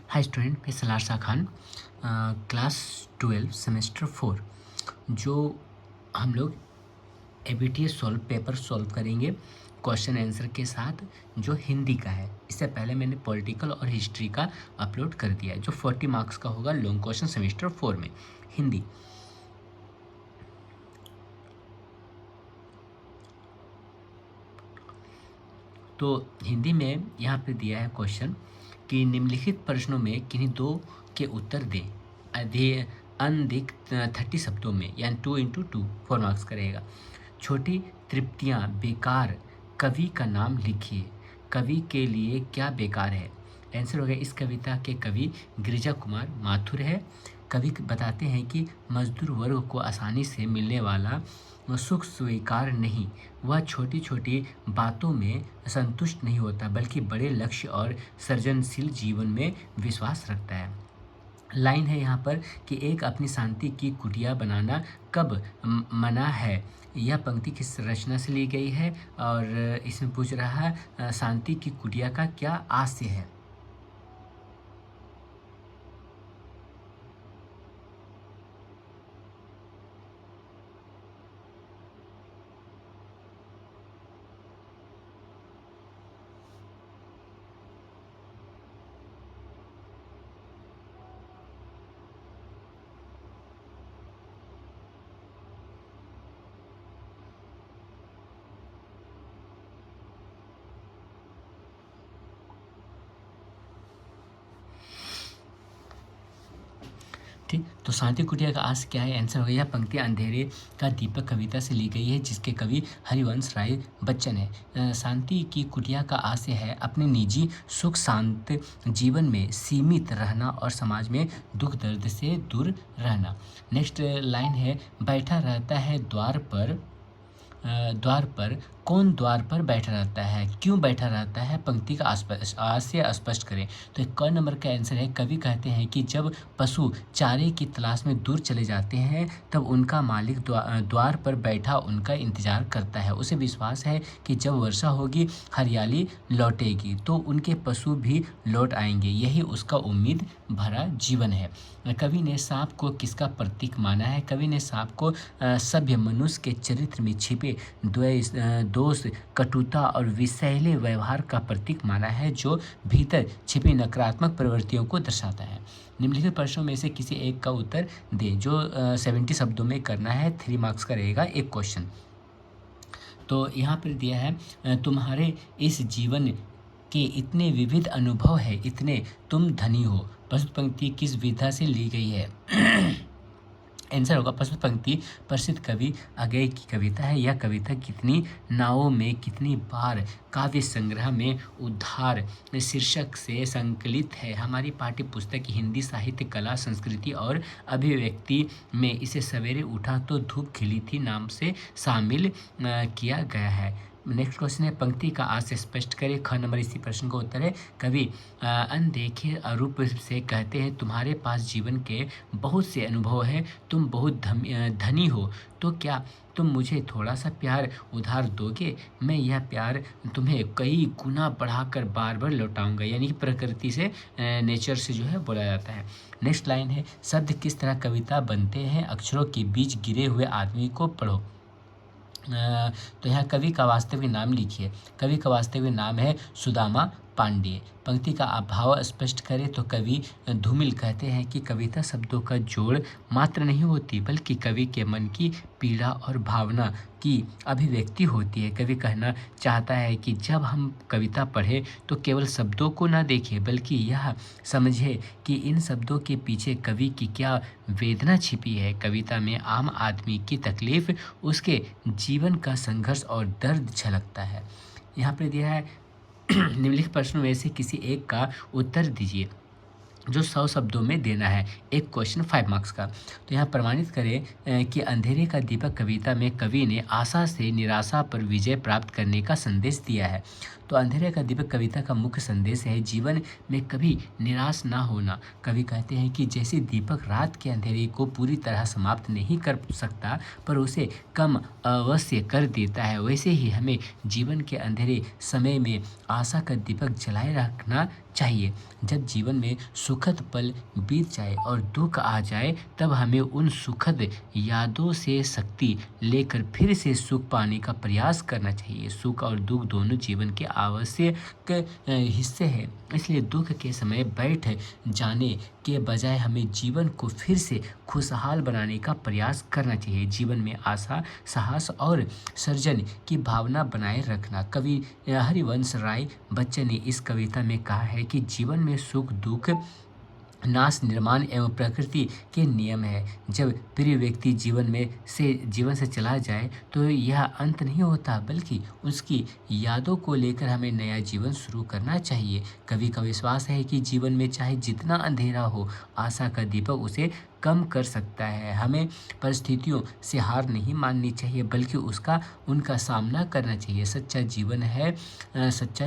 Hi student, मैं Salaar Shah Khan, class 12 semester 4। जो हम लोग एबीटीएस सॉल्व पेपर सॉल्व करेंगे क्वेश्चन आंसर के साथ, जो हिंदी का है। इससे पहले मैंने पॉलिटिकल और हिस्ट्री का अपलोड कर दिया है, जो 40 मार्क्स का होगा लॉन्ग क्वेश्चन सेमेस्टर 4 में हिंदी। तो हिंदी में यहाँ पे दिया है क्वेश्चन कि निम्नलिखित प्रश्नों में किन्हीं दो के उत्तर दें। अधिक 30 शब्दों में, यानी 2 × 2 4 मार्क्स करेगा। छोटी तृप्तियाँ बेकार, कवि का नाम लिखिए। कवि के लिए क्या बेकार है? आंसर हो गया, इस कविता के कवि गिरिजा कुमार माथुर है। कवि बताते हैं कि मजदूर वर्ग को आसानी से मिलने वाला सुख स्वीकार नहीं, वह छोटी छोटी बातों में संतुष्ट नहीं होता, बल्कि बड़े लक्ष्य और सृजनशील जीवन में विश्वास रखता है। लाइन है यहाँ पर कि एक अपनी शांति की कुटिया बनाना कब मना है। यह पंक्ति किस रचना से ली गई है और इसमें पूछ रहा है शांति की कुटिया का क्या आशय है। ठीक, तो शांति कुटिया का आशय क्या है? आंसर हो गया, यह पंक्ति अंधेरे का दीपक कविता से ली गई है, जिसके कवि हरिवंश राय बच्चन है। शांति की कुटिया का आशय है अपने निजी सुख शांत जीवन में सीमित रहना और समाज में दुख दर्द से दूर रहना। नेक्स्ट लाइन है, बैठा रहता है द्वार पर, कौन द्वार पर बैठा रहता है, क्यों बैठा रहता है? पंक्ति का आशय स्पष्ट करें। तो क नंबर का आंसर है, कवि कहते हैं कि जब पशु चारे की तलाश में दूर चले जाते हैं, तब उनका मालिक द्वार पर बैठा उनका इंतजार करता है। उसे विश्वास है कि जब वर्षा होगी, हरियाली लौटेगी, तो उनके पशु भी लौट आएंगे। यही उसका उम्मीद भरा जीवन है। कवि ने सांप को किसका प्रतीक माना है? कवि ने सांप को सभ्य मनुष्य के चरित्र में छिपे द्वेष, दोष, कटुता और विषैले व्यवहार का प्रतीक माना है, जो भीतर छिपी नकारात्मक प्रवृत्तियों को दर्शाता है। निम्नलिखित प्रश्नों में से किसी एक का उत्तर दें, जो 70 शब्दों में करना है। 3 मार्क्स का रहेगा एक क्वेश्चन। तो यहाँ पर दिया है, तुम्हारे इस जीवन के इतने विविध अनुभव है, इतने तुम धनी हो। प्रस्तुत पंक्ति किस विधा से ली गई है? आंसर होगा, प्रस्तुत पंक्ति प्रसिद्ध कवि अगय की कविता है। यह कविता कितनी नावों में कितनी बार काव्य संग्रह में उद्धार शीर्षक से संकलित है। हमारी पाठ्य पुस्तक हिंदी साहित्य कला संस्कृति और अभिव्यक्ति में इसे सवेरे उठा तो धूप खिली थी नाम से शामिल किया गया है। नेक्स्ट क्वेश्चन है, पंक्ति का आशय स्पष्ट करें। ख नंबर इसी प्रश्न का उत्तर है, कवि अनदेखे रूप से कहते हैं, तुम्हारे पास जीवन के बहुत से अनुभव हैं, तुम बहुत धनी हो, तो क्या तुम मुझे थोड़ा सा प्यार उधार दोगे? मैं यह प्यार तुम्हें कई गुना बढ़ाकर बार बार लौटाऊंगा। यानी कि प्रकृति से, नेचर से जो है बोला जाता है। नेक्स्ट लाइन है, शब्द किस तरह कविता बनते हैं? अक्षरों के बीच गिरे हुए आदमी को पढ़ो। तो यहाँ कवि का वास्तविक नाम लिखिए। कवि का वास्तविक नाम है सुदामा पांडे। पंक्ति का अभाव स्पष्ट करें। तो कवि धूमिल कहते हैं कि कविता शब्दों का जोड़ मात्र नहीं होती, बल्कि कवि के मन की पीड़ा और भावना की अभिव्यक्ति होती है। कवि कहना चाहता है कि जब हम कविता पढ़ें तो केवल शब्दों को न देखें, बल्कि यह समझे कि इन शब्दों के पीछे कवि की क्या वेदना छिपी है। कविता में आम आदमी की तकलीफ, उसके जीवन का संघर्ष और दर्द झलकता है। यहाँ पर दिया है, निम्नलिखित प्रश्नों में से किसी एक का उत्तर दीजिए, जो 100 शब्दों में देना है। एक क्वेश्चन 5 मार्क्स का। तो यहाँ प्रमाणित करें कि अंधेरे का दीपक कविता में कवि ने आशा से निराशा पर विजय प्राप्त करने का संदेश दिया है। तो अंधेरे का दीपक कविता का मुख्य संदेश है जीवन में कभी निराश ना होना। कवि कहते हैं कि जैसे दीपक रात के अंधेरे को पूरी तरह समाप्त नहीं कर सकता पर उसे कम अवश्य कर देता है, वैसे ही हमें जीवन के अंधेरे समय में आशा का दीपक जलाए रखना चाहिए। जब जीवन में सुखद पल बीत जाए और दुख आ जाए तब हमें उन सुखद यादों से शक्ति लेकर फिर से सुख पाने का प्रयास करना चाहिए। सुख और दुख दोनों जीवन के आवश्यक हिस्से हैं, इसलिए दुख के समय बैठ जाने के बजाय हमें जीवन को फिर से खुशहाल बनाने का प्रयास करना चाहिए। जीवन में आशा, साहस और सृजन की भावना बनाए रखना। कवि हरिवंश राय बच्चन ने इस कविता में कहा है कि जीवन में सुख दुख नाश निर्माण एवं प्रकृति के नियम है। जब प्रिय व्यक्ति जीवन से चला जाए तो यह अंत नहीं होता बल्कि उसकी यादों को लेकर हमें नया जीवन शुरू करना चाहिए। कवि का विश्वास है कि जीवन में चाहे जितना अंधेरा हो आशा का दीपक उसे कम कर सकता है। हमें परिस्थितियों से हार नहीं माननी चाहिए बल्कि उनका सामना करना चाहिए। सच्चा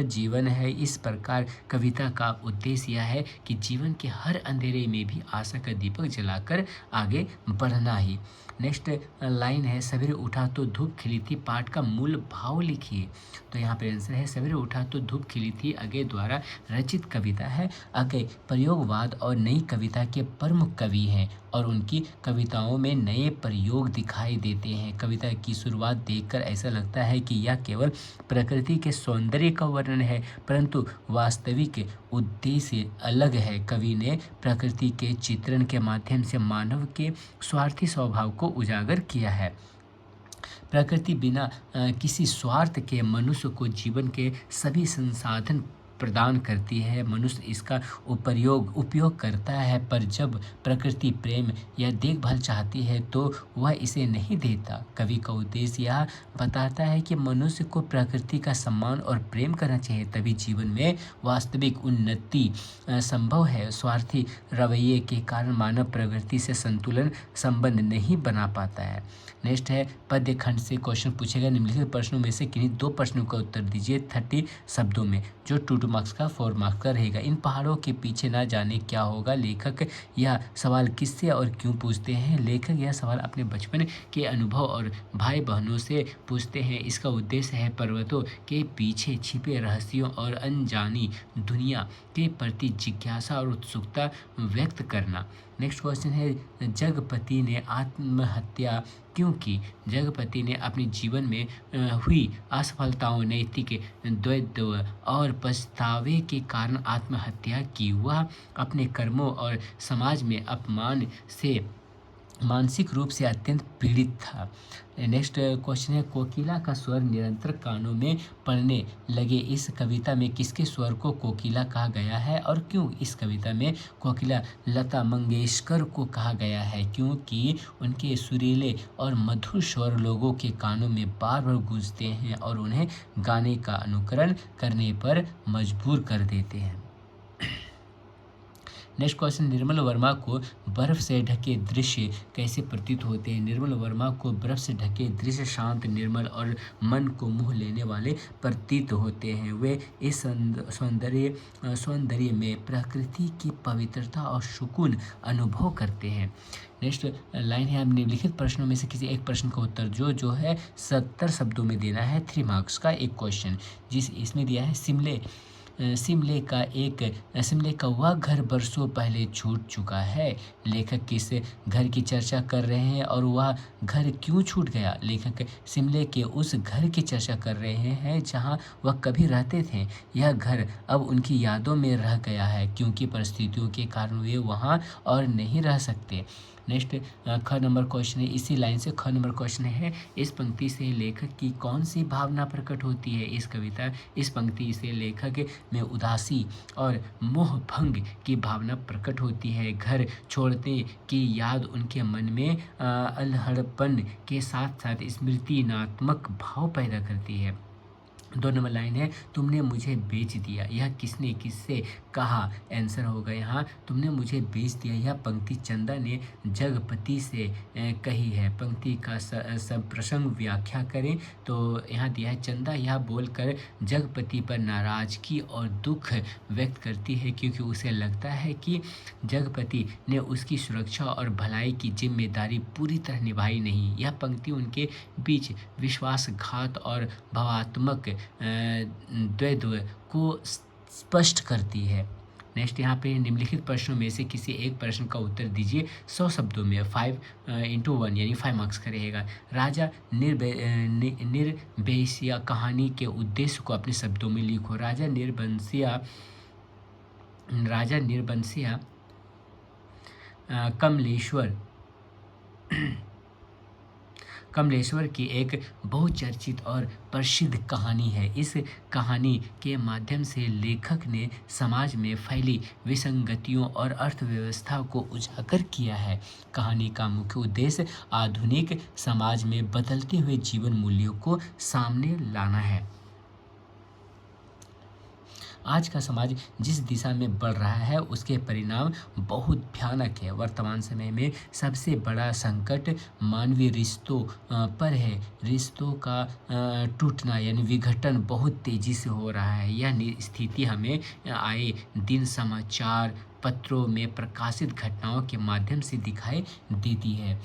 जीवन है। इस प्रकार कविता का उद्देश्य यह है कि जीवन के हर अंधेरे में भी आशा का दीपक जलाकर आगे बढ़ना ही। नेक्स्ट लाइन है सवेरे उठा तो धूप खिली थी, पाठ का मूल भाव लिखिए। तो यहाँ पे आंसर है सवेरे उठा तो धूप खिली थी अज्ञे द्वारा रचित कविता है। अज्ञे प्रयोगवाद और नई कविता के प्रमुख कवि हैं और उनकी कविताओं में नए प्रयोग दिखाई देते हैं। कविता की शुरुआत देखकर ऐसा लगता है कि यह केवल प्रकृति के सौंदर्य का वर्णन है, परंतु वास्तविक उद्देश्य अलग है। कवि ने प्रकृति के चित्रण के माध्यम से मानव के स्वार्थी स्वभाव को उजागर किया है। प्रकृति बिना किसी स्वार्थ के मनुष्य को जीवन के सभी संसाधन प्रदान करती है। मनुष्य इसका उपयोग करता है, पर जब प्रकृति प्रेम या देखभाल चाहती है तो वह इसे नहीं देता। कवि का उद्देश्य यह बताता है कि मनुष्य को प्रकृति का सम्मान और प्रेम करना चाहिए, तभी जीवन में वास्तविक उन्नति संभव है। स्वार्थी रवैये के कारण मानव प्रकृति से संतुलन संबंध नहीं बना पाता है। नेक्स्ट है पद्य खंड से क्वेश्चन पूछेगा। निम्नलिखित प्रश्नों में से किन्हीं 2 प्रश्नों का उत्तर दीजिए 30 शब्दों में, जो 2 मार्क्स का 4 मार्क्स का रहेगा। इन पहाड़ों के पीछे ना जाने क्या होगा। लेखक यह सवाल किससे और क्यों पूछते हैं। लेखक यह सवाल अपने बचपन के अनुभव और भाई बहनों से पूछते हैं। इसका उद्देश्य है पर्वतों के पीछे छिपे रहस्यों और अनजानी दुनिया के प्रति जिज्ञासा और उत्सुकता व्यक्त करना। नेक्स्ट क्वेश्चन है जगपति ने आत्महत्या क्यों की। जगपति ने अपने जीवन में हुई असफलताओं, नैतिक द्वंद्व और पछतावे के कारण आत्महत्या की। वह अपने कर्मों और समाज में अपमान से मानसिक रूप से अत्यंत पीड़ित था। नेक्स्ट क्वेश्चन है कोकिला का स्वर निरंतर कानों में पड़ने लगे। इस कविता में किसके स्वर को कोकिला कहा गया है और क्यों इस कविता में कोकिला लता मंगेशकर को कहा गया है। क्योंकि उनके सुरीले और मधुर स्वर लोगों के कानों में बार बार गूंजते हैं और उन्हें गाने का अनुकरण करने पर मजबूर कर देते हैं। नेक्स्ट क्वेश्चन निर्मल वर्मा को बर्फ से ढके दृश्य कैसे प्रतीत होते हैं। निर्मल वर्मा को बर्फ से ढके दृश्य शांत, निर्मल और मन को मोह लेने वाले प्रतीत होते हैं। वे इस सौंदर्य में प्रकृति की पवित्रता और सुकून अनुभव करते हैं। नेक्स्ट लाइन है निम्नलिखित प्रश्नों में से किसी एक प्रश्न का उत्तर जो है 70 शब्दों में देना है। 3 मार्क्स का एक क्वेश्चन इसमें दिया है शिमले का वह घर बरसों पहले छूट चुका है। लेखक किस घर की चर्चा कर रहे हैं और वह घर क्यों छूट गया। लेखक शिमले के उस घर की चर्चा कर रहे हैं जहां वह कभी रहते थे। यह घर अब उनकी यादों में रह गया है क्योंकि परिस्थितियों के कारण वे वहां और नहीं रह सकते। नेक्स्ट ख नंबर क्वेश्चन है, इसी लाइन से ख नंबर क्वेश्चन है, इस पंक्ति से लेखक की कौन सी भावना प्रकट होती है। इस पंक्ति से लेखक में उदासी और मोह भंग की भावना प्रकट होती है। घर छोड़ने की याद उनके मन में अल्हड़पन के साथ साथ स्मृतिनात्मक भाव पैदा करती है। 2 नंबर लाइन है, तुमने मुझे बेच दिया, यह किसने किससे कहा? आंसर होगा यहाँ, तुमने मुझे बेच दिया। यह पंक्ति चंदा ने जगपति से कही है। पंक्ति का सब प्रसंग व्याख्या करें तो यहाँ दिया है, चंदा यह बोलकर जगपति पर नाराजगी और दुख व्यक्त करती है क्योंकि उसे लगता है कि जगपति ने उसकी सुरक्षा और भलाई की जिम्मेदारी पूरी तरह निभाई नहीं। यह पंक्ति उनके बीच विश्वासघात और भावात्मक द्वैद्व को स्पष्ट करती है। नेक्स्ट यहाँ पे निम्नलिखित प्रश्नों में से किसी एक प्रश्न का उत्तर दीजिए 100 शब्दों में। 5 into 1 यानी 5 मार्क्स का रहेगा। राजा निर्बंसिया कहानी के उद्देश्य को अपने शब्दों में लिखो। राजा निर्बंसिया कमलेश्वर की एक बहुचर्चित और प्रसिद्ध कहानी है। इस कहानी के माध्यम से लेखक ने समाज में फैली विसंगतियों और अर्थव्यवस्था को उजागर किया है। कहानी का मुख्य उद्देश्य आधुनिक समाज में बदलते हुए जीवन मूल्यों को सामने लाना है। आज का समाज जिस दिशा में बढ़ रहा है उसके परिणाम बहुत भयानक है। वर्तमान समय में सबसे बड़ा संकट मानवीय रिश्तों पर है। रिश्तों का टूटना यानी विघटन बहुत तेजी से हो रहा है। यह स्थिति हमें आए दिन समाचार पत्रों में प्रकाशित घटनाओं के माध्यम से दिखाई देती है।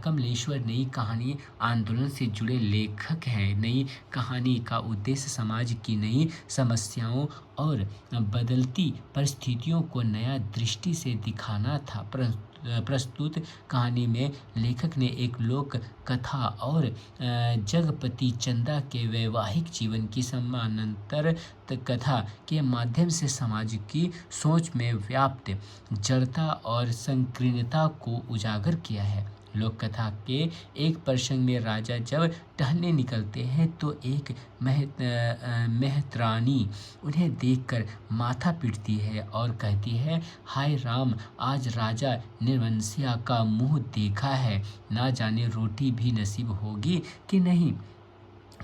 कमलेश्वर नई कहानी आंदोलन से जुड़े लेखक हैं। नई कहानी का उद्देश्य समाज की नई समस्याओं और बदलती परिस्थितियों को नया दृष्टि से दिखाना था। प्रस्तुत कहानी में लेखक ने एक लोक कथा और जगपति चंदा के वैवाहिक जीवन की समानांतर कथा के माध्यम से समाज की सोच में व्याप्त जड़ता और संकीर्णता को उजागर किया है। लोक कथा के एक प्रसंग में राजा जब टहलने निकलते हैं तो एक मेहतरानी उन्हें देखकर माथा पीटती है और कहती है, हाय राम, आज राजा निर्बंसिया का मुंह देखा है, ना जाने रोटी भी नसीब होगी कि नहीं।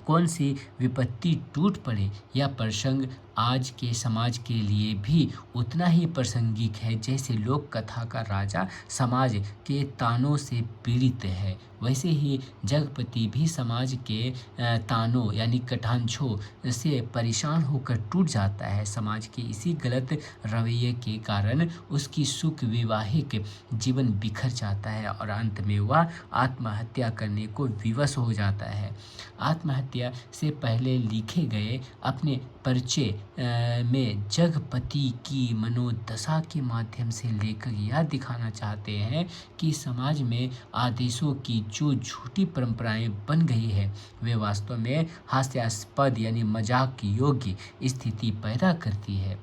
कौन सी विपत्ति टूट पड़े। यह प्रसंग आज के समाज के लिए भी उतना ही प्रासंगिक है जैसे लोक कथा का राजा समाज के तानों से पीड़ित है, वैसे ही जगपति भी समाज के तानों यानी कटाक्षों से परेशान होकर टूट जाता है। समाज के इसी गलत रवैये के कारण उसकी सुख वैवाहिक जीवन बिखर जाता है और अंत में वह आत्महत्या करने को विवश हो जाता है। आत्महत्या से पहले लिखे गए अपने परिचय में जगपति की मनोदशा के माध्यम से लेखक यह दिखाना चाहते हैं कि समाज में आदेशों की जो झूठी परंपराएं बन गई है वे वास्तव में हास्यास्पद यानी मजाक योग्य स्थिति पैदा करती है।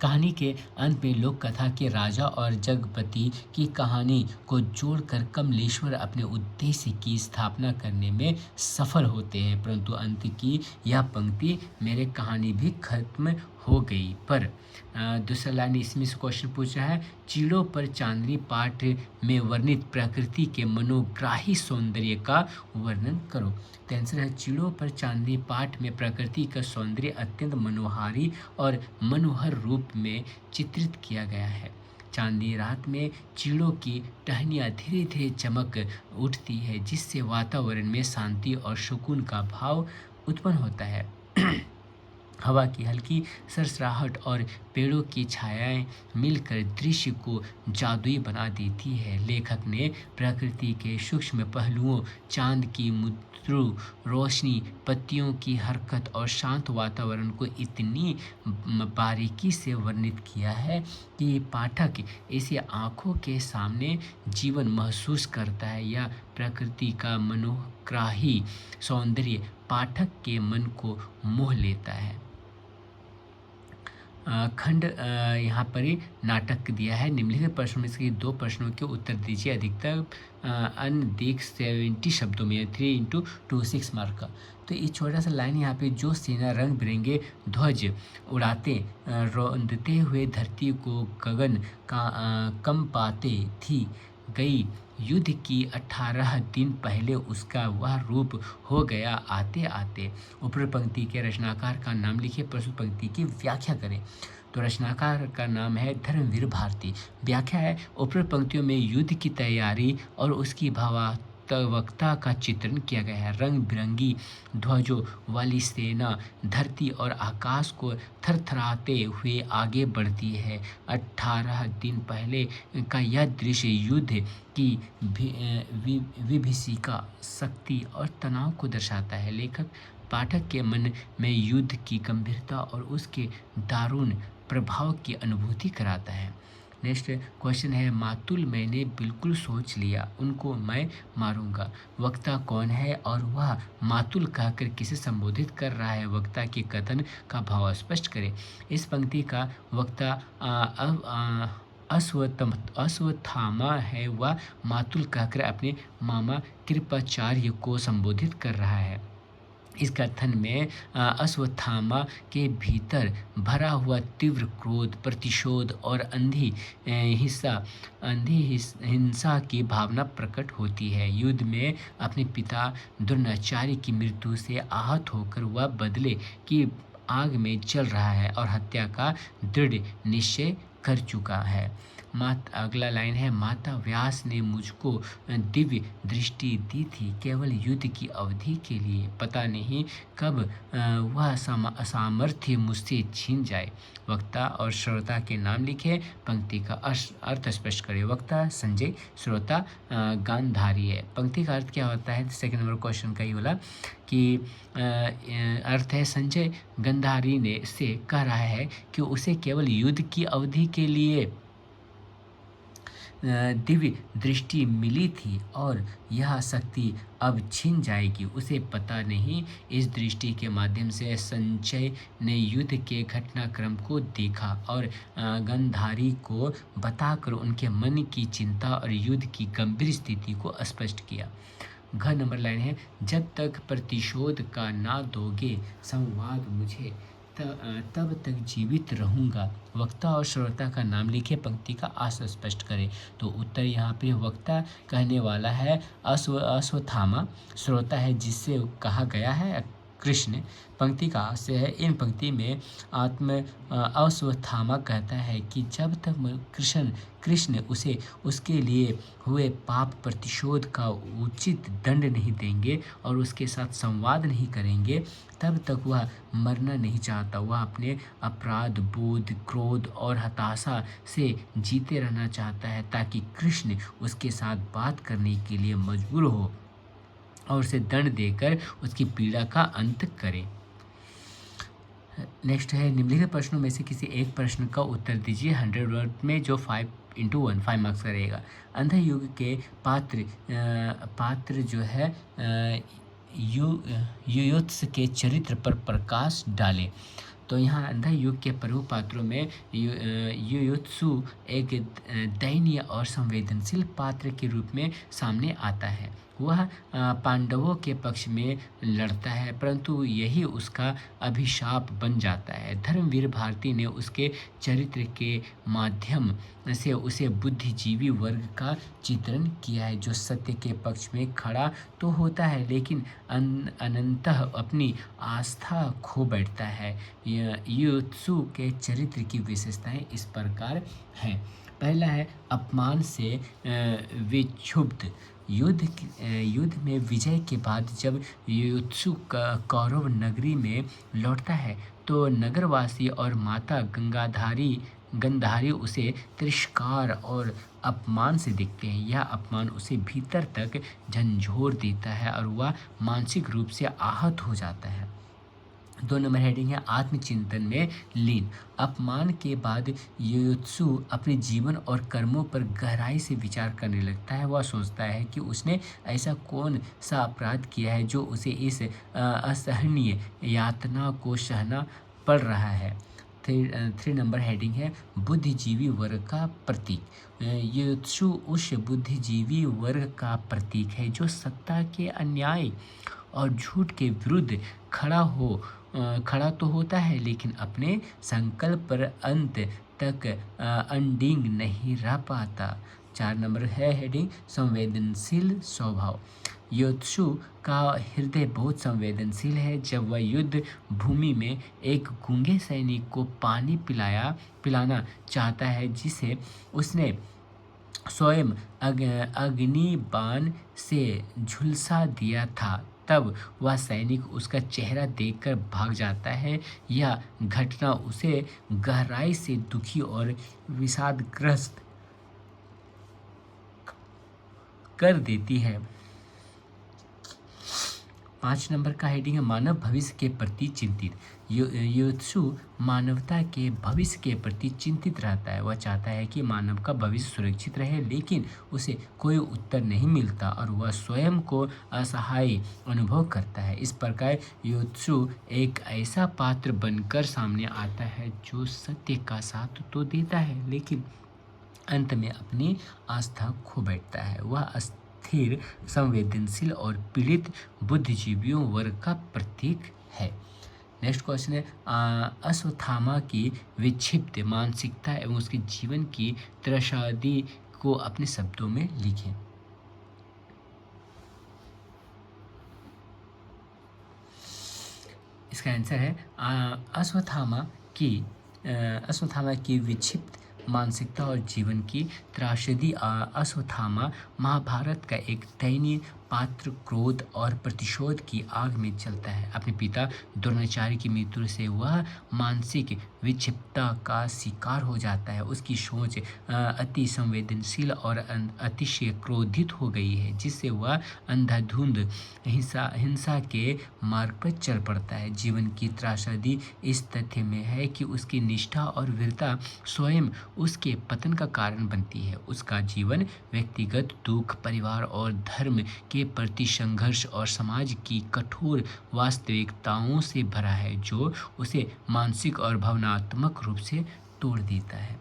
कहानी के अंत में लोक कथा के राजा और जगपति की कहानी को जोड़कर कमलेश्वर अपने उद्देश्य की स्थापना करने में सफल होते हैं, परंतु अंत की यह पंक्ति मेरे कहानी भी खत्म हो गई। पर दूसरा लाइन इसमें से क्वेश्चन पूछ रहा है, चीड़ों पर चांदनी पाठ में वर्णित प्रकृति के मनोग्राही सौंदर्य का वर्णन करो। तो आंसर है, चीड़ों पर चांदनी पाठ में प्रकृति का सौंदर्य अत्यंत मनोहारी और मनोहर रूप में चित्रित किया गया है। चांदनी रात में चीड़ों की टहनियाँ धीरे धीरे चमक उठती है जिससे वातावरण में शांति और सुकून का भाव उत्पन्न होता है। हवा की हल्की सरसराहट और पेड़ों की छायाएं मिलकर दृश्य को जादुई बना देती है। लेखक ने प्रकृति के सूक्ष्म पहलुओं, चांद की मुद्रू रोशनी, पत्तियों की हरकत और शांत वातावरण को इतनी बारीकी से वर्णित किया है कि पाठक इसे आंखों के सामने जीवन महसूस करता है। यह प्रकृति का मनोग्राही सौंदर्य पाठक के मन को मोह लेता है। खंड यहाँ पर ही नाटक दिया है। निम्नलिखित प्रश्नों में से 2 प्रश्नों के उत्तर दीजिए। अधिकतर अनदेखी 70 शब्दों में 3 into 2 6 मार्क का। तो ये छोटा सा लाइन यहाँ पे, जो सेना रंग बिरंगे ध्वज उड़ाते रौंदते हुए धरती को गगन का कम पाते थी, गई युद्ध की 18 दिन पहले उसका वह रूप हो गया। आते आते ऊपर पंक्ति के रचनाकार का नाम लिखिए, प्रस्तुत पंक्ति की व्याख्या करें। तो रचनाकार का नाम है धर्मवीर भारती। व्याख्या है, ऊपर पंक्तियों में युद्ध की तैयारी और उसकी भावात्मकता का चित्रण किया गया है। रंग बिरंगी ध्वजों वाली सेना धरती और आकाश को थरथराते हुए आगे बढ़ती है। 18 दिन पहले का यह दृश्य युद्ध की विभीषिका, शक्ति और तनाव को दर्शाता है। लेखक पाठक के मन में युद्ध की गंभीरता और उसके दारुण प्रभाव की अनुभूति कराता है। नेक्स्ट क्वेश्चन है, मातुल मैंने बिल्कुल सोच लिया, उनको मैं मारूंगा। वक्ता कौन है और वह मातुल कहकर किसे संबोधित कर रहा है? वक्ता के कथन का भाव स्पष्ट करें। इस पंक्ति का वक्ता अश्वत्थामा है। वह मातुल कहकर अपने मामा कृपाचार्य को संबोधित कर रहा है। इस कथन में अश्वत्थामा के भीतर भरा हुआ तीव्र क्रोध, प्रतिशोध और अंधी हिंसा की भावना प्रकट होती है। युद्ध में अपने पिता द्रोणाचार्य की मृत्यु से आहत होकर वह बदले की आग में जल रहा है और हत्या का दृढ़ निश्चय कर चुका है। अगला लाइन है, माता व्यास ने मुझको दिव्य दृष्टि दी थी, केवल युद्ध की अवधि के लिए। पता नहीं कब वह सामर्थ्य मुझसे छीन जाए। वक्ता और श्रोता के नाम लिखे, पंक्ति का अर्थ स्पष्ट करें। वक्ता संजय, श्रोता गांधारी है। पंक्ति का अर्थ क्या होता है? सेकंड नंबर क्वेश्चन का ही बोला कि अर्थ है, संजय गांधारी ने से कह रहा है कि उसे केवल युद्ध की अवधि के लिए दिव्य दृष्टि मिली थी और यह शक्ति अब छिन जाएगी। उसे पता नहीं। इस दृष्टि के माध्यम से संजय ने युद्ध के घटनाक्रम को देखा और गांधारी को बताकर उनके मन की चिंता और युद्ध की गंभीर स्थिति को स्पष्ट किया। घ नंबर लाइन है, जब तक प्रतिशोध का ना दोगे संवाद मुझे, तब तक जीवित रहूँगा। वक्ता और श्रोता का नाम लिखे, पंक्ति का आशय स्पष्ट करें। तो उत्तर यहाँ पे वक्ता कहने वाला है अश्वत्थामा, श्रोता है जिससे कहा गया है कृष्ण। पंक्ति का आशय है, इन पंक्ति में अश्वत्थामा कहता है कि जब तक कृष्ण उसे उसके लिए हुए पाप प्रतिशोध का उचित दंड नहीं देंगे और उसके साथ संवाद नहीं करेंगे, तब तक वह मरना नहीं चाहता। वह अपने अपराध बोध, क्रोध और हताशा से जीते रहना चाहता है ताकि कृष्ण उसके साथ बात करने के लिए मजबूर हो और उसे दंड देकर उसकी पीड़ा का अंत करे। नेक्स्ट है, निम्नलिखित प्रश्नों में से किसी एक प्रश्न का उत्तर दीजिए 100 वर्ड में, जो 5 मार्क्स करेगा। अंध युग के पात्र जो है युयुत्स के चरित्र पर प्रकाश डाले। तो यहाँ अंधा युग के प्रमुख पात्रों में युयुत्सु एक दयनीय और संवेदनशील पात्र के रूप में सामने आता है। वह पांडवों के पक्ष में लड़ता है, परंतु यही उसका अभिशाप बन जाता है। धर्मवीर भारती ने उसके चरित्र के माध्यम से उसे बुद्धिजीवी वर्ग का चित्रण किया है, जो सत्य के पक्ष में खड़ा तो होता है लेकिन अनंतः अपनी आस्था खो बैठता है। युयुत्सु के चरित्र की विशेषताएं इस प्रकार हैं। पहला है, अपमान से विक्षुब्ध। युद्ध में विजय के बाद जब युयुत्सु कौरव नगरी में लौटता है तो नगरवासी और माता गंधारी उसे तिरस्कार और अपमान से देखते हैं। यह अपमान उसे भीतर तक झंझोर देता है और वह मानसिक रूप से आहत हो जाता है। 2 नंबर हेडिंग है, आत्मचिंतन में लीन। अपमान के बाद युयुत्सु अपने जीवन और कर्मों पर गहराई से विचार करने लगता है। वह सोचता है कि उसने ऐसा कौन सा अपराध किया है जो उसे इस असहनीय यातना को सहना पड़ रहा है। 3 नंबर हेडिंग है, बुद्धिजीवी वर्ग का प्रतीक। युयुत्सु उस बुद्धिजीवी वर्ग का प्रतीक है जो सत्ता के अन्याय और झूठ के विरुद्ध खड़ा तो होता है लेकिन अपने संकल्प पर अंत तक अडिग नहीं रह पाता। 4 नंबर है हेडिंग संवेदनशील स्वभाव। योत्सु का हृदय बहुत संवेदनशील है। जब वह युद्ध भूमि में एक गूंगे सैनिक को पानी पिलाना चाहता है जिसे उसने स्वयं अग्निबाण से झुलसा दिया था, तब वह सैनिक उसका चेहरा देखकर भाग जाता है। यह घटना उसे गहराई से दुखी और विषादग्रस्त कर देती है। 5 नंबर का हेडिंग है मानव भविष्य के प्रति चिंतित। योत्सु मानवता के भविष्य के प्रति चिंतित रहता है। वह चाहता है कि मानव का भविष्य सुरक्षित रहे, लेकिन उसे कोई उत्तर नहीं मिलता और वह स्वयं को असहाय अनुभव करता है। इस प्रकार योत्सु एक ऐसा पात्र बनकर सामने आता है जो सत्य का साथ तो देता है, लेकिन अंत में अपनी आस्था खो बैठता है। वह स्थिर, संवेदनशील और पीड़ित बुद्धिजीवियों वर्ग का प्रतीक है। नेक्स्ट क्वेश्चन है अश्वत्थामा की विक्षिप्त मानसिकता एवं उसके जीवन की त्रसादी को अपने शब्दों में लिखें। इसका आंसर है अश्वत्थामा की विक्षिप्त मानसिकता और जीवन की त्रासदी। अश्वत्थामा महाभारत का एक दयनीय पात्र क्रोध और प्रतिशोध की आग में जलता है। अपने पिता द्रोणाचार्य की मृत्यु से वह मानसिक विक्षिप्तता का शिकार हो जाता है। उसकी सोच अति संवेदनशील और अतिशय क्रोधित हो गई है, जिससे वह अंधाधुंध हिंसा के मार्ग पर चल पड़ता है। जीवन की त्रासदी इस तथ्य में है कि उसकी निष्ठा और वीरता स्वयं उसके पतन का कारण बनती है। उसका जीवन व्यक्तिगत दुख, परिवार और धर्म के प्रति संघर्ष और समाज की कठोर वास्तविकताओं से भरा है, जो उसे मानसिक और भावनात्मक रूप से तोड़ देता है।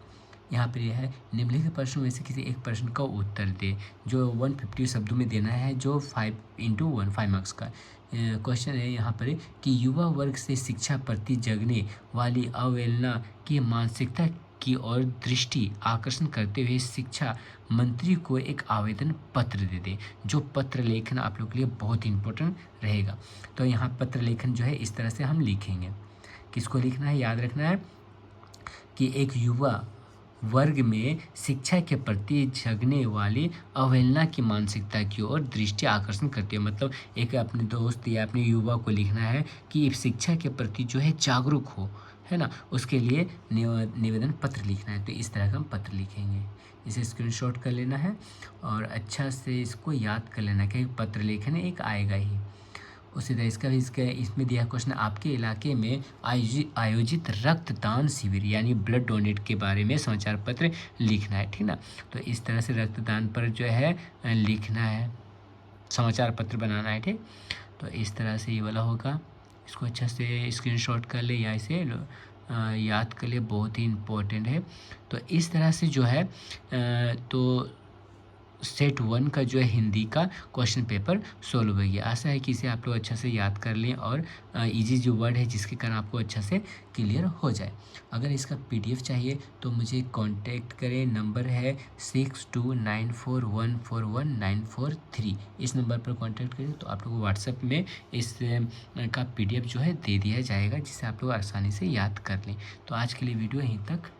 यहाँ पर यह है निम्नलिखित प्रश्नों में से किसी एक प्रश्न का उत्तर दे, जो 150 शब्दों में देना है, जो 5 मार्क्स का क्वेश्चन है। यहाँ पर कि युवा वर्ग से शिक्षा प्रति जगने वाली अवहेलना की मानसिकता की ओर दृष्टि आकर्षण करते हुए शिक्षा मंत्री को एक आवेदन पत्र दे दें। जो पत्र लेखन आप लोग के लिए बहुत इंपॉर्टेंट रहेगा। तो यहाँ पत्र लेखन जो है इस तरह से हम लिखेंगे। किसको लिखना है, याद रखना है कि एक युवा वर्ग में शिक्षा के प्रति जगने वाली अवहेलना की मानसिकता की ओर दृष्टि आकर्षण करती है। मतलब एक अपने दोस्त या अपने युवा को लिखना है कि शिक्षा के प्रति जो है जागरूक हो, है ना, उसके लिए निवेदन पत्र लिखना है। तो इस तरह का हम पत्र लिखेंगे। इसे स्क्रीनशॉट कर लेना है और अच्छा से इसको याद कर लेना कि पत्र लेखन एक आएगा ही। उसी तरह इसमें दिया क्वेश्चन आपके इलाके में आयोजित रक्तदान शिविर यानी ब्लड डोनेट के बारे में समाचार पत्र लिखना है, ठीक ना। तो इस तरह से रक्तदान पर जो है लिखना है, समाचार पत्र बनाना है, ठीक। तो इस तरह से ये वाला होगा। इसको अच्छा से स्क्रीनशॉट कर ले या इसे याद कर ले, बहुत ही इम्पोर्टेंट है। तो इस तरह से जो है तो सेट 1 का जो है हिंदी का क्वेश्चन पेपर सोल्व हो गया। आशा है कि इसे आप लोग अच्छा से याद कर लें और इजी जो वर्ड है जिसके कारण आपको अच्छा से क्लियर हो जाए। अगर इसका PDF चाहिए तो मुझे कांटेक्ट करें। नंबर है 6294141943। इस नंबर पर कांटेक्ट करें तो आप लोग को व्हाट्सएप में इस का PDF जो है दे दिया जाएगा, जिससे आप लोग आसानी से याद कर लें। तो आज के लिए वीडियो यहीं तक